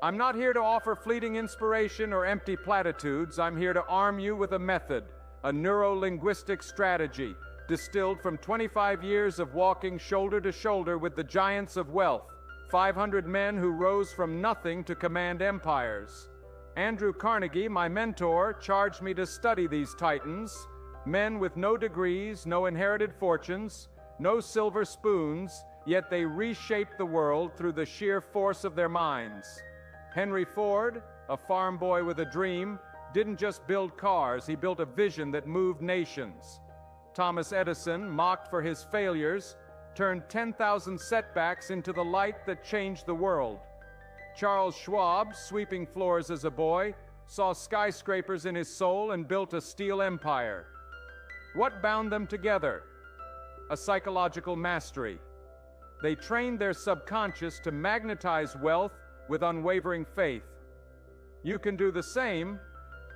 I'm not here to offer fleeting inspiration or empty platitudes. I'm here to arm you with a method, a neuro-linguistic strategy, distilled from 25 years of walking shoulder to shoulder with the giants of wealth, 500 men who rose from nothing to command empires. Andrew Carnegie, my mentor, charged me to study these titans, men with no degrees, no inherited fortunes, no silver spoons, yet they reshaped the world through the sheer force of their minds. Henry Ford, a farm boy with a dream, didn't just build cars, he built a vision that moved nations. Thomas Edison, mocked for his failures, turned 10,000 setbacks into the light that changed the world. Charles Schwab, sweeping floors as a boy, saw skyscrapers in his soul and built a steel empire. What bound them together? A psychological mastery. They trained their subconscious to magnetize wealth with unwavering faith. You can do the same,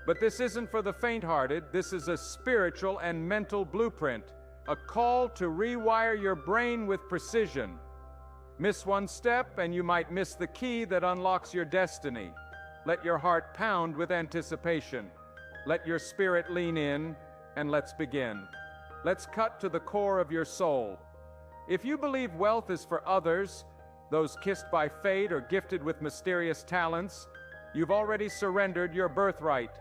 but this isn't for the faint-hearted. This is a spiritual and mental blueprint, a call to rewire your brain with precision. Miss one step and you might miss the key that unlocks your destiny. Let your heart pound with anticipation. Let your spirit lean in, and let's begin. Let's cut to the core of your soul. If you believe wealth is for others, those kissed by fate or gifted with mysterious talents, you've already surrendered your birthright.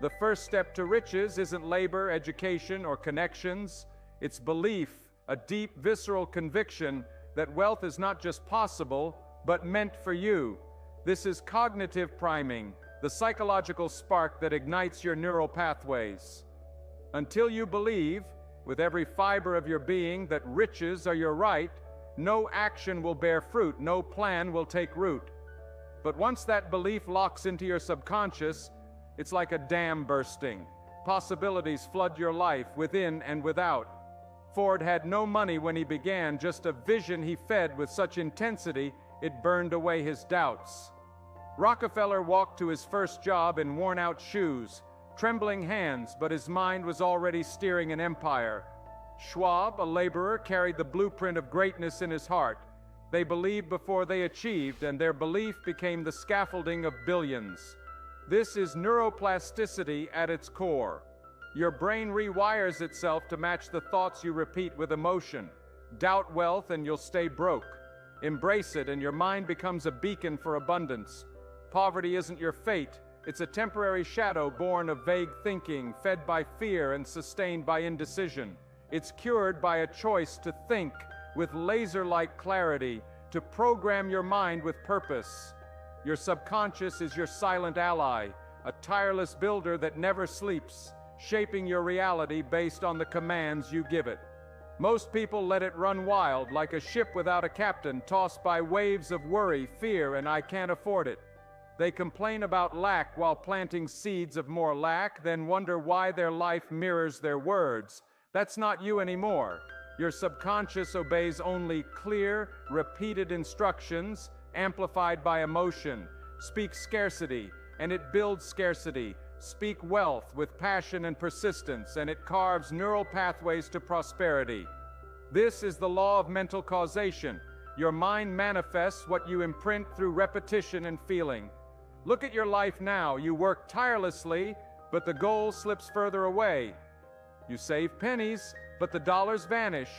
The first step to riches isn't labor, education, or connections. It's belief, a deep, visceral conviction that wealth is not just possible, but meant for you. This is cognitive priming, the psychological spark that ignites your neural pathways. Until you believe, with every fiber of your being, that riches are your right, no action will bear fruit, no plan will take root. But once that belief locks into your subconscious, it's like a dam bursting. Possibilities flood your life, within and without. Ford had no money when he began, just a vision he fed with such intensity it burned away his doubts. Rockefeller walked to his first job in worn-out shoes, trembling hands, but his mind was already steering an empire. Schwab, a laborer, carried the blueprint of greatness in his heart. They believed before they achieved, and their belief became the scaffolding of billions. This is neuroplasticity at its core. Your brain rewires itself to match the thoughts you repeat with emotion. Doubt wealth and you'll stay broke. Embrace it and your mind becomes a beacon for abundance. Poverty isn't your fate. It's a temporary shadow born of vague thinking, fed by fear and sustained by indecision. It's cured by a choice to think with laser-like clarity, to program your mind with purpose. Your subconscious is your silent ally, a tireless builder that never sleeps, shaping your reality based on the commands you give it. Most people let it run wild, like a ship without a captain, tossed by waves of worry, fear, and I can't afford it. They complain about lack while planting seeds of more lack, then wonder why their life mirrors their words. That's not you anymore. Your subconscious obeys only clear, repeated instructions, amplified by emotion. Speak scarcity, and it builds scarcity. Speak wealth with passion and persistence, and it carves neural pathways to prosperity. This is the law of mental causation. Your mind manifests what you imprint through repetition and feeling. Look at your life now. You work tirelessly, but the goal slips further away. You save pennies, but the dollars vanish.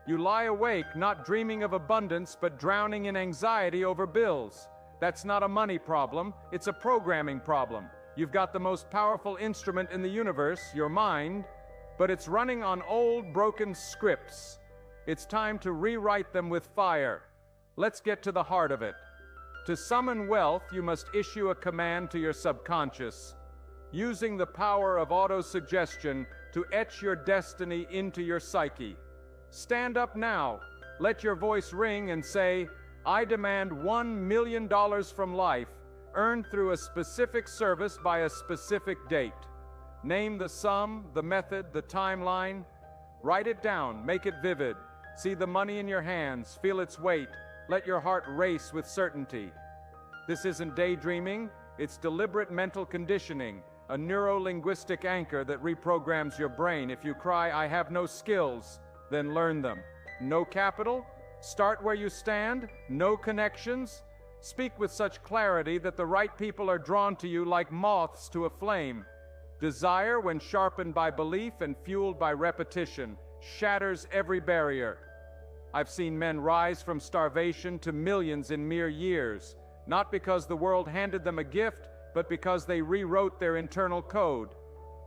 You lie awake, not dreaming of abundance, but drowning in anxiety over bills. That's not a money problem, it's a programming problem. You've got the most powerful instrument in the universe, your mind, but it's running on old, broken scripts. It's time to rewrite them with fire. Let's get to the heart of it. To summon wealth, you must issue a command to your subconscious, using the power of auto-suggestion to etch your destiny into your psyche. Stand up now. Let your voice ring and say, I demand $1 million from life, earned through a specific service by a specific date. Name the sum, the method, the timeline. Write it down, make it vivid. See the money in your hands, feel its weight. Let your heart race with certainty. This isn't daydreaming, it's deliberate mental conditioning, a neuro-linguistic anchor that reprograms your brain. If you cry, I have no skills, then learn them. No capital? Start where you stand. No connections? Speak with such clarity that the right people are drawn to you like moths to a flame. Desire, when sharpened by belief and fueled by repetition, shatters every barrier. I've seen men rise from starvation to millions in mere years, not because the world handed them a gift, but because they rewrote their internal code.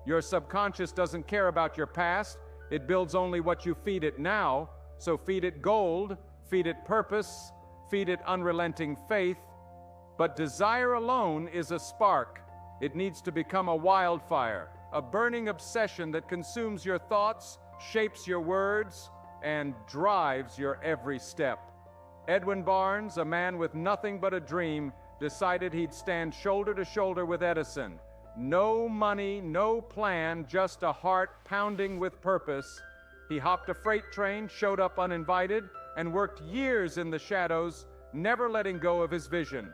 Your subconscious doesn't care about your past. It builds only what you feed it now, so feed it gold, feed it purpose, feed it unrelenting faith. But desire alone is a spark. It needs to become a wildfire, a burning obsession that consumes your thoughts, shapes your words, and drives your every step. Edwin Barnes, a man with nothing but a dream, decided he'd stand shoulder to shoulder with Edison. No money, no plan, just a heart pounding with purpose. He hopped a freight train, showed up uninvited, and worked years in the shadows, never letting go of his vision.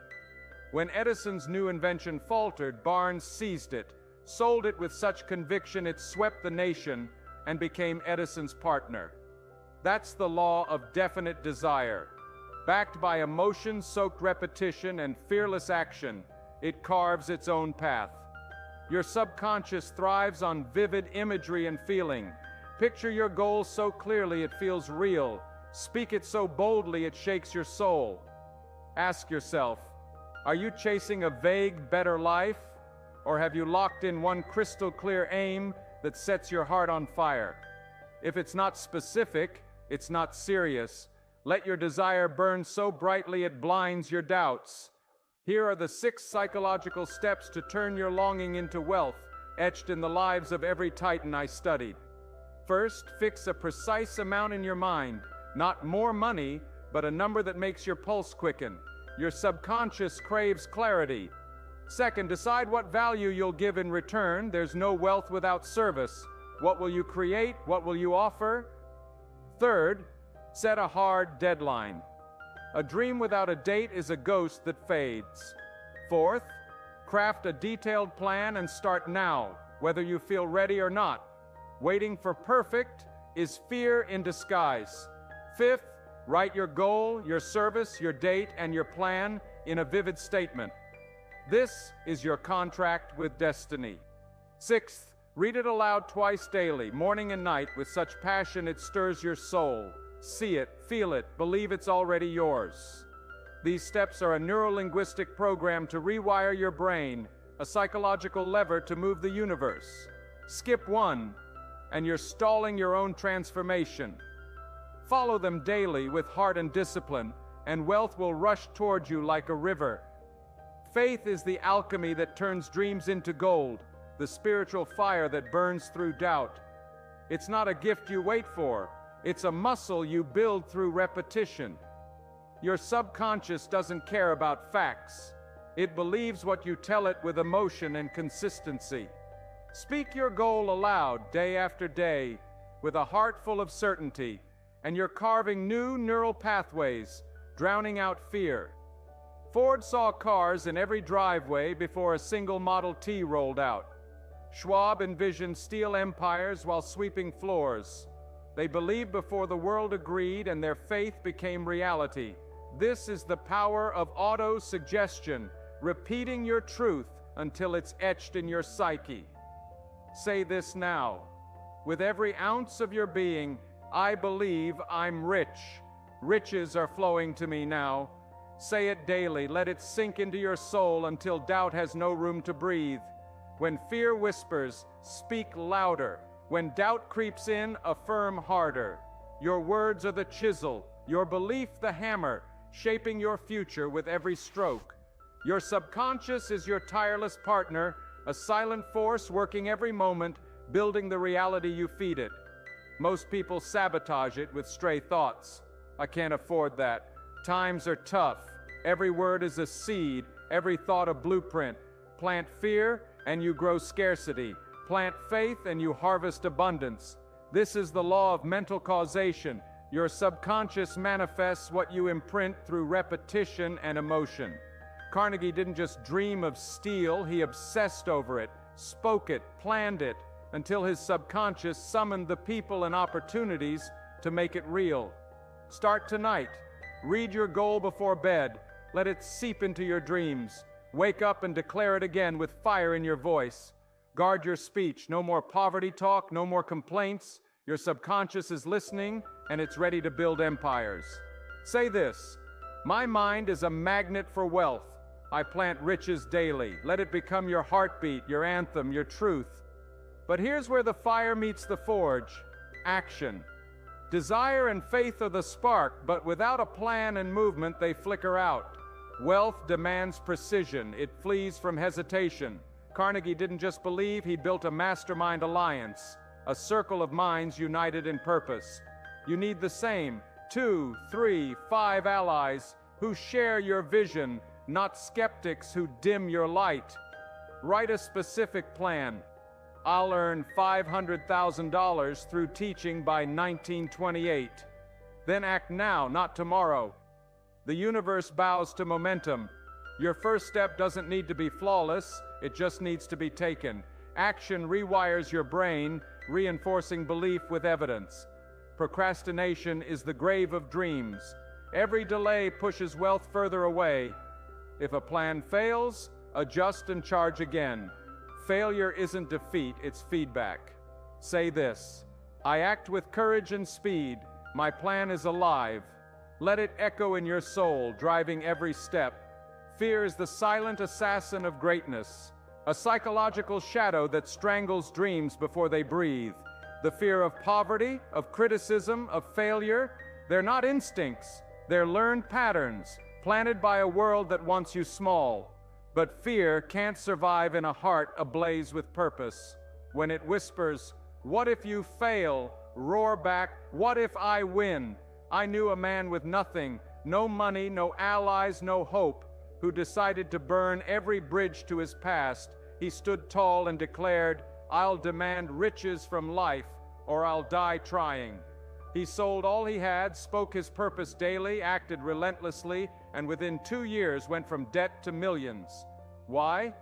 When Edison's new invention faltered, Barnes seized it, sold it with such conviction it swept the nation, and became Edison's partner. That's the law of definite desire. Backed by emotion-soaked repetition and fearless action, it carves its own path. Your subconscious thrives on vivid imagery and feeling. Picture your goal so clearly it feels real. Speak it so boldly it shakes your soul. Ask yourself, are you chasing a vague, better life? Or have you locked in one crystal clear aim that sets your heart on fire? If it's not specific, it's not serious. Let your desire burn so brightly it blinds your doubts. Here are the 6 psychological steps to turn your longing into wealth, etched in the lives of every titan I studied. First, fix a precise amount in your mind. Not more money, but a number that makes your pulse quicken. Your subconscious craves clarity. Second, decide what value you'll give in return. There's no wealth without service. What will you create? What will you offer? Third, set a hard deadline. A dream without a date is a ghost that fades. Fourth, craft a detailed plan and start now, whether you feel ready or not. Waiting for perfect is fear in disguise. Fifth, write your goal, your service, your date, and your plan in a vivid statement. This is your contract with destiny. Sixth, read it aloud twice daily, morning and night, with such passion it stirs your soul. See it, feel it, believe it's already yours. These steps are a neuro-linguistic program to rewire your brain, a psychological lever to move the universe. Skip one, and you're stalling your own transformation. Follow them daily with heart and discipline, and wealth will rush toward you like a river. Faith is the alchemy that turns dreams into gold, the spiritual fire that burns through doubt. It's not a gift you wait for. It's a muscle you build through repetition. Your subconscious doesn't care about facts. It believes what you tell it with emotion and consistency. Speak your goal aloud day after day with a heart full of certainty, and you're carving new neural pathways, drowning out fear. Ford saw cars in every driveway before a single Model T rolled out. Schwab envisioned steel empires while sweeping floors. They believed before the world agreed, and their faith became reality. This is the power of auto-suggestion, repeating your truth until it's etched in your psyche. Say this now. With every ounce of your being, I believe I'm rich. Riches are flowing to me now. Say it daily. Let it sink into your soul until doubt has no room to breathe. When fear whispers, speak louder. When doubt creeps in, affirm harder. Your words are the chisel, your belief the hammer, shaping your future with every stroke. Your subconscious is your tireless partner, a silent force working every moment, building the reality you feed it. Most people sabotage it with stray thoughts. I can't afford that. Times are tough. Every word is a seed, every thought a blueprint. Plant fear, and you grow scarcity. Plant faith and you harvest abundance. This is the law of mental causation. Your subconscious manifests what you imprint through repetition and emotion. Carnegie didn't just dream of steel, he obsessed over it, spoke it, planned it, until his subconscious summoned the people and opportunities to make it real. Start tonight. Read your goal before bed. Let it seep into your dreams. Wake up and declare it again with fire in your voice. Guard your speech. No more poverty talk, no more complaints. Your subconscious is listening, and it's ready to build empires. Say this: my mind is a magnet for wealth. I plant riches daily. Let it become your heartbeat, your anthem, your truth. But here's where the fire meets the forge: action. Desire and faith are the spark, but without a plan and movement, they flicker out. Wealth demands precision. It flees from hesitation. Carnegie didn't just believe, he built a mastermind alliance, a circle of minds united in purpose. You need the same 2, 3, 5 allies who share your vision, not skeptics who dim your light. Write a specific plan. I'll earn $500,000 through teaching by 1928. Then act now, not tomorrow. The universe bows to momentum. Your first step doesn't need to be flawless, it just needs to be taken. Action rewires your brain, reinforcing belief with evidence. Procrastination is the grave of dreams. Every delay pushes wealth further away. If a plan fails, adjust and charge again. Failure isn't defeat, it's feedback. Say this: I act with courage and speed. My plan is alive. Let it echo in your soul, driving every step. Fear is the silent assassin of greatness, a psychological shadow that strangles dreams before they breathe. The fear of poverty, of criticism, of failure, they're not instincts, they're learned patterns, planted by a world that wants you small. But fear can't survive in a heart ablaze with purpose. When it whispers, "What if you fail?" roar back, "What if I win?" I knew a man with nothing, no money, no allies, no hope, who decided to burn every bridge to his past. He stood tall and declared, "I'll demand riches from life, or I'll die trying." He sold all he had, spoke his purpose daily, acted relentlessly, and within 2 years went from debt to millions. Why?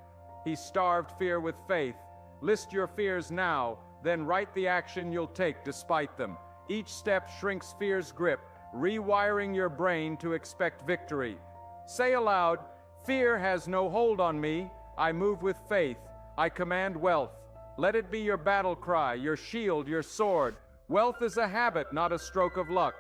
He starved fear with faith. List your fears now, then write the action you'll take despite them. Each step shrinks fear's grip, rewiring your brain to expect victory. Say aloud, "Fear has no hold on me. I move with faith. I command wealth." Let it be your battle cry, your shield, your sword. Wealth is a habit, not a stroke of luck.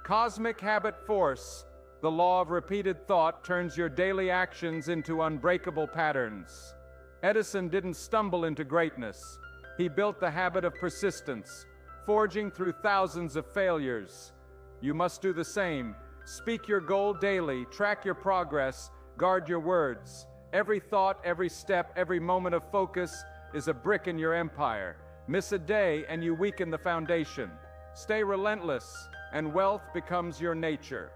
Cosmic habit force. The law of repeated thought turns your daily actions into unbreakable patterns. Edison didn't stumble into greatness. He built the habit of persistence, forging through thousands of failures. You must do the same. Speak your goal daily, track your progress, guard your words. Every thought, every step, every moment of focus is a brick in your empire. Miss a day and you weaken the foundation. Stay relentless, and wealth becomes your nature.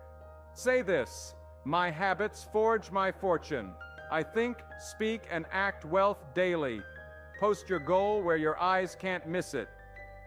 Say this: my habits forge my fortune. I think, speak, and act wealth daily. Post your goal where your eyes can't miss it.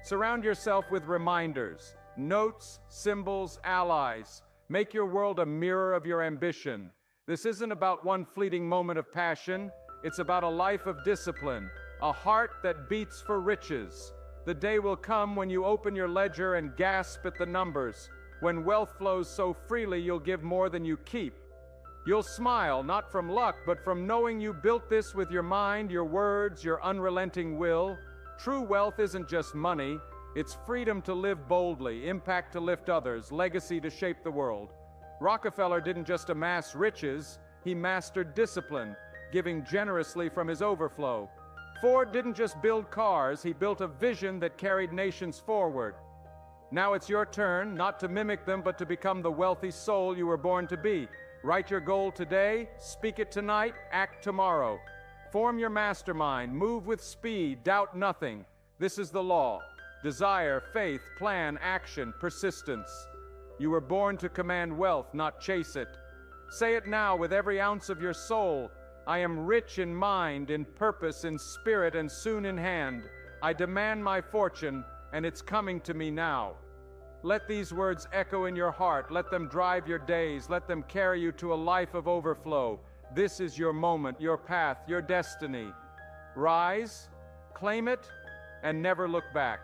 Surround yourself with reminders, notes, symbols, allies. Make your world a mirror of your ambition. This isn't about one fleeting moment of passion. It's about a life of discipline, a heart that beats for riches. The day will come when you open your ledger and gasp at the numbers, when wealth flows so freely you'll give more than you keep. You'll smile, not from luck, but from knowing you built this with your mind, your words, your unrelenting will. True wealth isn't just money. It's freedom to live boldly, impact to lift others, legacy to shape the world. Rockefeller didn't just amass riches, he mastered discipline, giving generously from his overflow. Ford didn't just build cars, he built a vision that carried nations forward. Now it's your turn, not to mimic them, but to become the wealthy soul you were born to be. Write your goal today, speak it tonight, act tomorrow. Form your mastermind, move with speed, doubt nothing. This is the law. Desire, faith, plan, action, persistence. You were born to command wealth, not chase it. Say it now with every ounce of your soul. I am rich in mind, in purpose, in spirit, and soon in hand. I demand my fortune, and it's coming to me now. Let these words echo in your heart. Let them drive your days. Let them carry you to a life of overflow. This is your moment, your path, your destiny. Rise, claim it, and never look back.